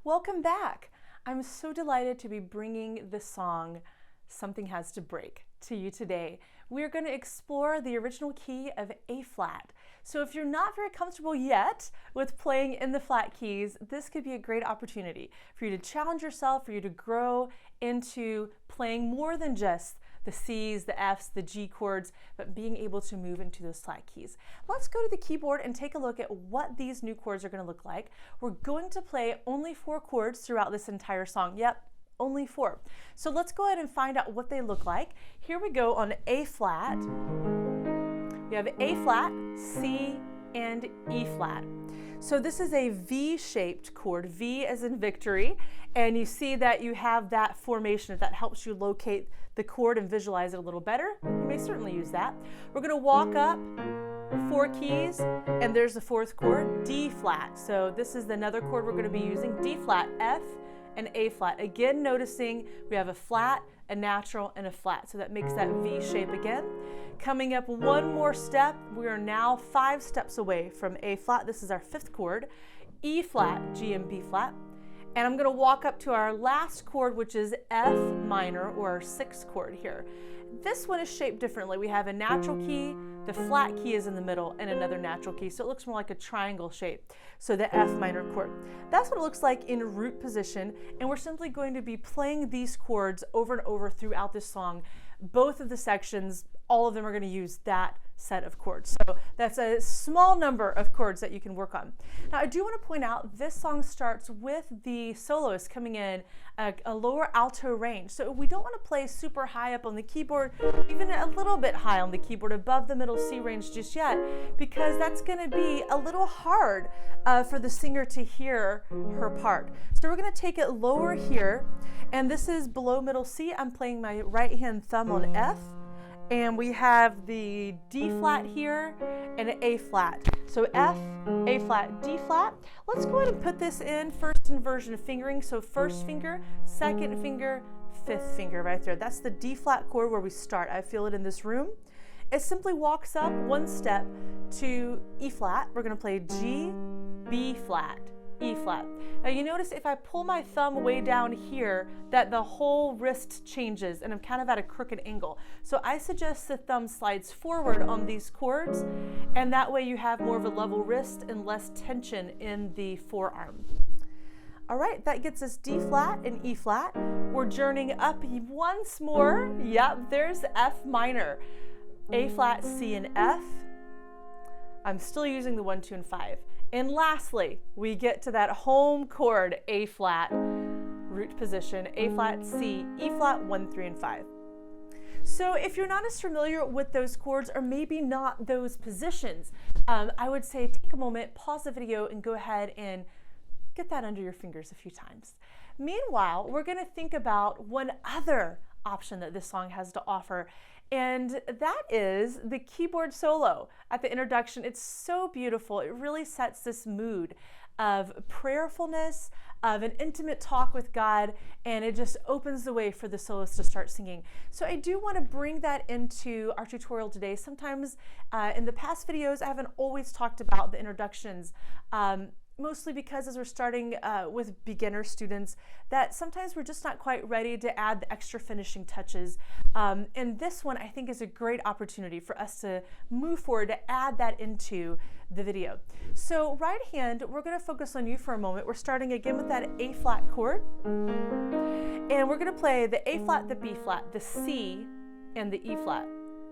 Welcome back. I'm so delighted to be bringing the song Something Has to Break to you today. We're going to explore the original key of A flat. So if you're not very comfortable yet with playing in the flat keys, this could be a great opportunity for you to challenge yourself, for you to grow into playing more than just the C's, the F's, the G chords, but being able to move into those flat keys. Let's go to the keyboard and take a look at what these new chords are going to look like. We're going to play only 4 chords throughout this entire song. Yep, only 4. So let's go ahead and find out what they look like. Here we go on A flat. We have A flat, C, and E flat. So this is a V-shaped chord, V as in victory, and you see that you have that formation. If that helps you locate the chord and visualize it a little better, you may certainly use that. We're going to walk up 4 keys, and there's the 4th chord, D flat. So this is another chord we're going to be using, D flat, F, and A flat. Again, noticing we have a flat, a natural, and a flat. So that makes that V shape again. Coming up one more step, we are now 5 steps away from A flat. This is our 5th chord, E flat, G and B flat. And I'm going to walk up to our last chord, which is F minor, or our 6th chord here. This one is shaped differently. We have a natural key, the flat key is in the middle, and another natural key. So it looks more like a triangle shape. So the F minor chord. That's what it looks like in root position. And we're simply going to be playing these chords over and over throughout this song. Both of the sections, all of them are going to use that set of chords. So that's a small number of chords that you can work on. Now I do want to point out this song starts with the soloist coming in a lower alto range. So we don't want to play super high up on the keyboard, even a little bit high on the keyboard above the middle C range just yet, because that's going to be a little hard for the singer to hear her part. So we're going to take it lower here, and this is below middle C. I'm playing my right hand thumb on F. And we have the D flat here and an A flat. So F, A flat, D flat. Let's go ahead and put this in first inversion fingering. So first finger, second finger, 5th finger right there. That's the D flat chord where we start. I feel it in this room. It simply walks up 1 step to E flat. We're going to play G, B flat, E flat. Now you notice if I pull my thumb way down here that the whole wrist changes and I'm kind of at a crooked angle. So I suggest the thumb slides forward on these chords, and that way you have more of a level wrist and less tension in the forearm. All right, that gets us D flat and E flat. We're journeying up once more. Yep, there's F minor. A flat, C, and F. I'm still using the 1, 2, and 5. And lastly, we get to that home chord, A flat, root position, A flat, C, E flat, 1, 3, and 5. So if you're not as familiar with those chords, or maybe not those positions, I would say take a moment, pause the video, and go ahead and get that under your fingers a few times. Meanwhile, we're going to think about one other option that this song has to offer, and that is the keyboard solo at the introduction. It's so beautiful. It really sets this mood of prayerfulness, of an intimate talk with God, and it just opens the way for the soloist to start singing. So I do want to bring that into our tutorial today. Sometimes in the past videos, I haven't always talked about the introductions, mostly because as we're starting with beginner students, that sometimes we're just not quite ready to add the extra finishing touches. And this one I think is a great opportunity for us to move forward to add that into the video. So right hand, we're going to focus on you for a moment. We're starting again with that A flat chord. And we're going to play the A flat, the B flat, the C, and the E flat.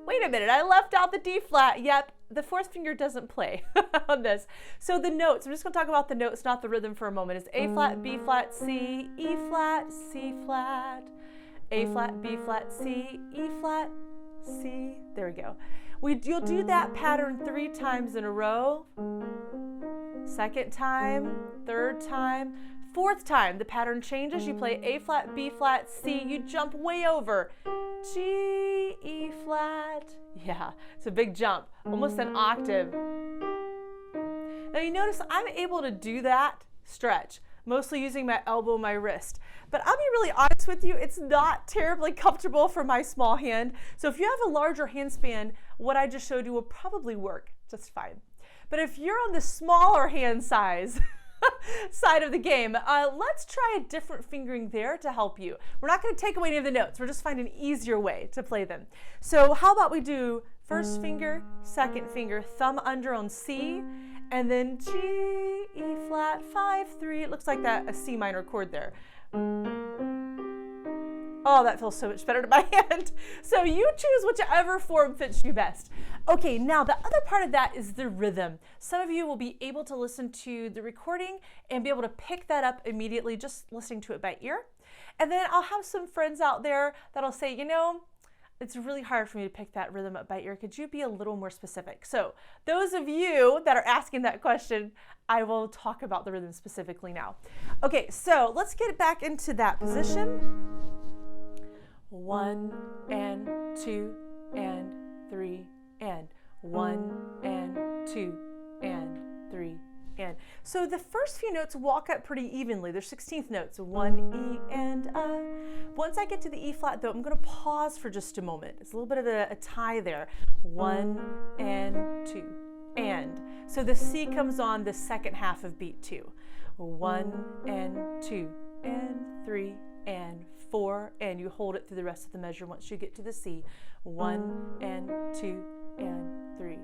Wait a minute, I left out the D flat. Yep, the 4th finger doesn't play on this. So the notes, I'm just going to talk about the notes, not the rhythm for a moment. It's A flat, B flat, C, E flat, C flat, A flat, B flat, C, E flat, C. There we go. You'll do that pattern 3 times in a row. 2nd time, 3rd time, 4th time. The pattern changes. You play A flat, B flat, C. You jump way over. G, E flat. Yeah, it's a big jump, almost an octave. Now you notice I'm able to do that stretch, mostly using my elbow and my wrist. But I'll be really honest with you, it's not terribly comfortable for my small hand. So if you have a larger hand span, what I just showed you will probably work just fine. But if you're on the smaller hand size, side of the game. Let's try a different fingering there to help you. We're not going to take away any of the notes. We're just finding an easier way to play them. So how about we do first finger, second finger, thumb under on C, and then G, E flat, 5, 3. It looks like a C minor chord there. Oh, that feels so much better to my hand. So you choose whichever form fits you best. Okay, now the other part of that is the rhythm. Some of you will be able to listen to the recording and be able to pick that up immediately just listening to it by ear. And then I'll have some friends out there that'll say, you know, it's really hard for me to pick that rhythm up by ear. Could you be a little more specific? So those of you that are asking that question, I will talk about the rhythm specifically now. Okay, so let's get back into that position. 1 and 2 and 3 and 1 and 2 and 3 and. So the first few notes walk up pretty evenly. They're 16th notes, 1 E and A. Once I get to the E flat though, I'm going to pause for just a moment. It's a little bit of a tie there. 1 and 2 and. So the C comes on the second half of beat 2. 1 and 2 and 3 and 4, and you hold it through the rest of the measure once you get to the C. 1 and 2 and 3.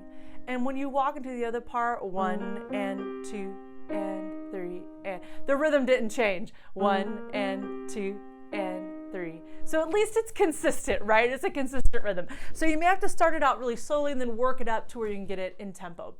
And when you walk into the other part, 1 and 2 and 3 and the rhythm didn't change. 1 and 2 and 3. So at least it's consistent, right? It's a consistent rhythm. So you may have to start it out really slowly and then work it up to where you can get it in tempo.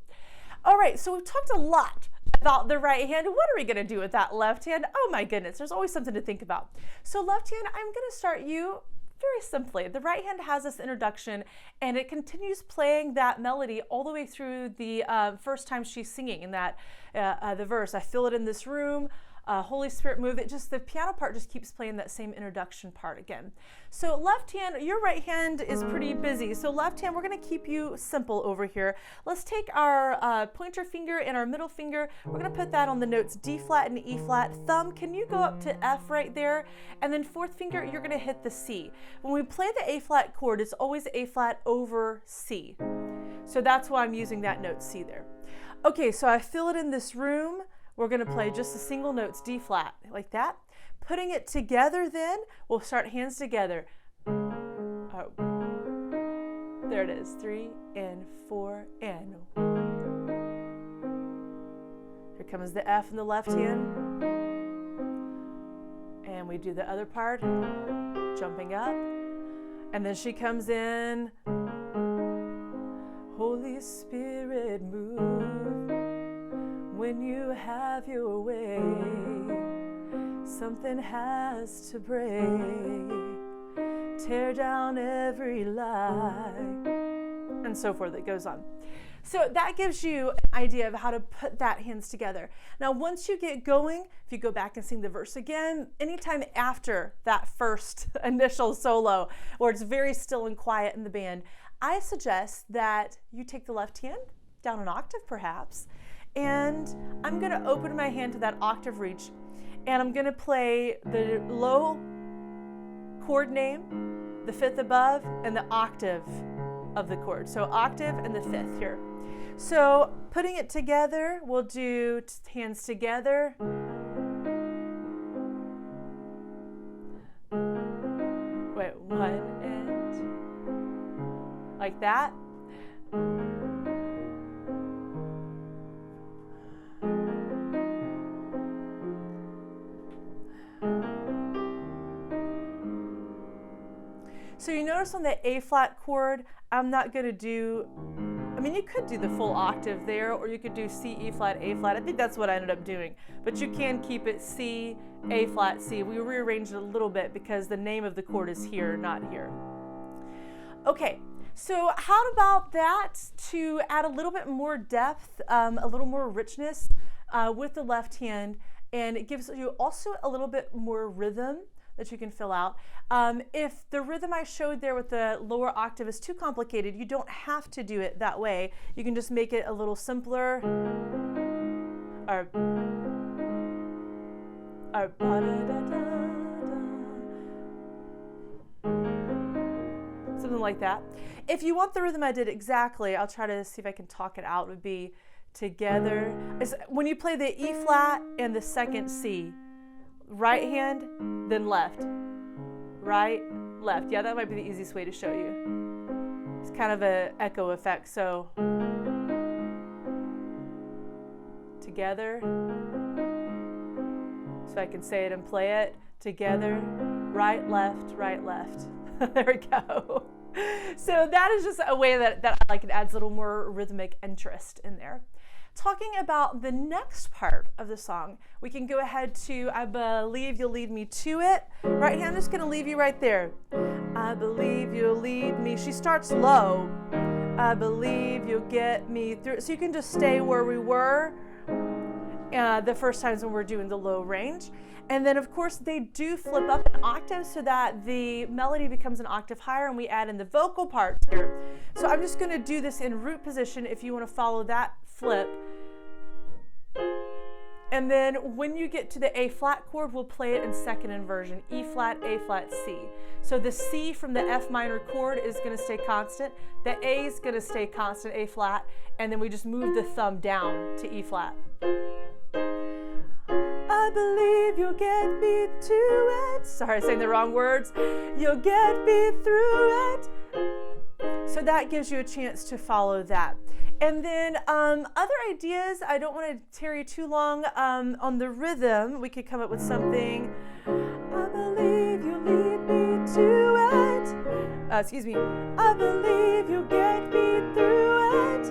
All right, so we've talked a lot about the right hand. What are we going to do with that left hand? Oh my goodness, there's always something to think about. So left hand, I'm going to start you very simply. The right hand has this introduction and it continues playing that melody all the way through the first time she's singing in that the verse. I feel it in this room. Holy Spirit move. The piano part just keeps playing that same introduction part again. So left hand, your right hand is pretty busy. So left hand, we're going to keep you simple over here. Let's take our pointer finger and our middle finger. We're going to put that on the notes D flat and E flat. Thumb, can you go up to F right there? And then fourth finger, you're going to hit the C. When we play the A flat chord, it's always A flat over C. So that's why I'm using that note C there. Okay, so I feel it in this room. We're going to play just the single notes, D flat, like that. Putting it together then, we'll start hands together. There it is, 3 and 4 and. Here comes the F in the left hand. And we do the other part, jumping up. And then she comes in. Holy Spirit, move. When you have your way, something has to break. Tear down every lie, and so forth. It goes on. So that gives you an idea of how to put that hands together. Now, once you get going, if you go back and sing the verse again, anytime after that first initial solo, where it's very still and quiet in the band, I suggest that you take the left hand down an octave perhaps, and I'm going to open my hand to that octave reach, and I'm going to play the low chord name, the fifth above, and the octave of the chord. So octave and the fifth here. So putting it together, we'll do hands together. Wait, 1 and like that. So you notice on the A flat chord, I'm not going to do, I mean, you could do the full octave there, or you could do C, E flat, A flat. I think that's what I ended up doing. But you can keep it C, A flat, C. We rearranged it a little bit because the name of the chord is here, not here. Okay, so how about that to add a little bit more depth, a little more richness with the left hand, and it gives you also a little bit more rhythm that you can fill out. If the rhythm I showed there with the lower octave is too complicated, you don't have to do it that way. You can just make it a little simpler. Or something like that. If you want the rhythm I did exactly, I'll try to see if I can talk it out, would be together. When you play the E flat and the second C, right hand, then left. Right, left. Yeah, that might be the easiest way to show you. It's kind of an echo effect. So together. So I can say it and play it. Together, right, left, right, left. There we go. So that is just a way that I like. It adds a little more rhythmic interest in there. Talking about the next part of the song, we can go ahead to I believe you'll lead me to it. Right hand is going to leave you right there. I believe you'll lead me. She starts low. I believe you'll get me through. So you can just stay where we were the first times when we're doing the low range. And then, of course, they do flip up an octave so that the melody becomes an octave higher, and we add in the vocal parts here. So I'm just going to do this in root position if you want to follow that flip. And then when you get to the A flat chord, we'll play it in second inversion, E flat, A flat, C. So the C from the F minor chord is going to stay constant. The A is going to stay constant, A flat, and then we just move the thumb down to E flat. I believe you'll get me to it. Sorry, I'm saying the wrong words. You'll get me through it. So that gives you a chance to follow that. And then other ideas, I don't want to tarry too long on the rhythm. We could come up with something. I believe you'll lead me to it. I believe you'll get me through it.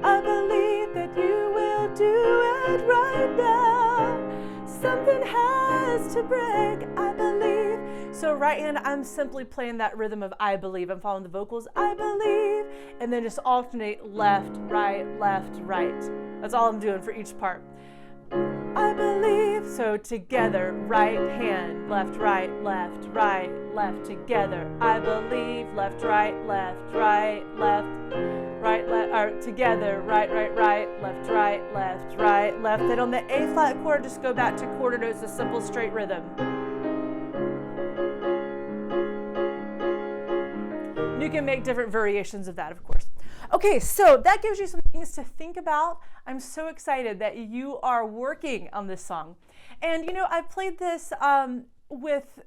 I believe that you will do it right now. Something has to break, I believe. So right hand, I'm simply playing that rhythm of I believe. I'm following the vocals, I believe, and then just alternate left, right, left, right. That's all I'm doing for each part. I believe. So together, right hand, left, right, left, right, left, together. I believe, left, right, left, right, left, right, left, or together, right, right, right, left, right, left, right, left. Then on the A flat chord, just go back to quarter notes, a simple straight rhythm. You can make different variations of that, of course. Okay, so that gives you some things to think about. I'm so excited that you are working on this song. And you know, I've played this with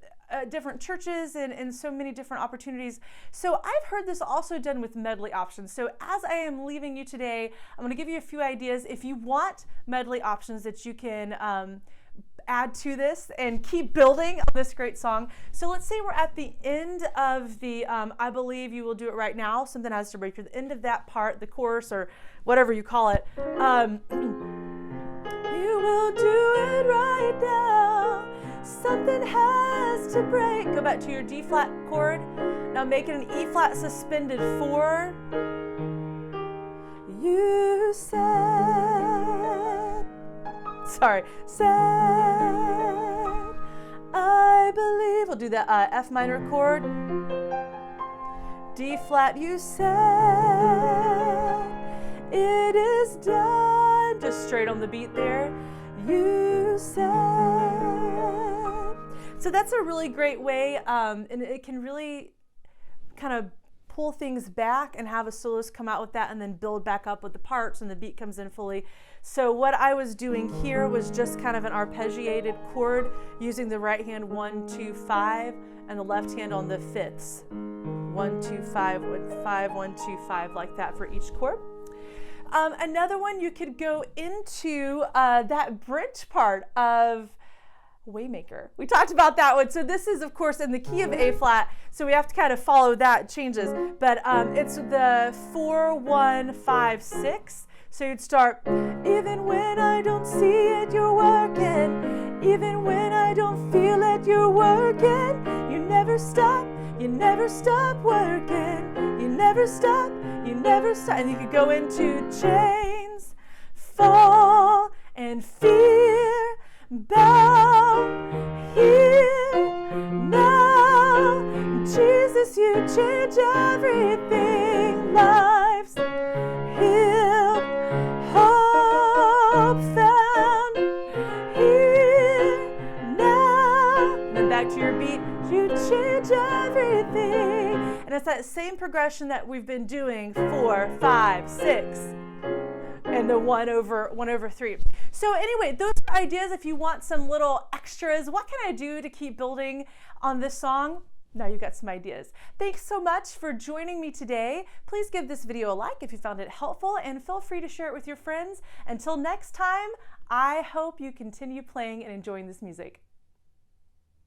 different churches and so many different opportunities. So I've heard this also done with medley options. So as I am leaving you today, I'm going to give you a few ideas. If you want medley options that you can add to this and keep building on this great song. So let's say we're at the end of the I believe you will do it right now. Something has to break. At the end of that part, the chorus or whatever you call it. You will do it right now. Something has to break. Go back to your D flat chord. Now make it an E flat suspended 4. You said, I believe. We'll do the F minor chord. D flat, you said, it is done. Just straight on the beat there. You said. So that's a really great way, and it can really kind of pull things back and have a soloist come out with that and then build back up with the parts and the beat comes in fully. So what I was doing here was just kind of an arpeggiated chord using the right hand 1, 2, 5 and the left hand on the fifths. 1, 2, 5, 1, 5, 1, 2, 5, like that for each chord. Another one, you could go into that bridge part of Waymaker. We talked about that one. So this is, of course, in the key of A flat. So we have to kind of follow that changes. But it's the 4, 1, 5, 6. So you'd start, even when I don't see it, you're working. Even when I don't feel it, you're working. You never stop working. You never stop. And you could go into chains, fall, and fear, bow, here, now. Jesus, you change everything. Lives healed, hope found, here, now. And then back to your beat, you change everything. And it's that same progression that we've been doing, 4, 5, 6. and the 1/3. So anyway, those are ideas if you want some little extras. What can I do to keep building on this song? Now you've got some ideas. Thanks so much for joining me today. Please give this video a like if you found it helpful, and feel free to share it with your friends. Until next time, I hope you continue playing and enjoying this music.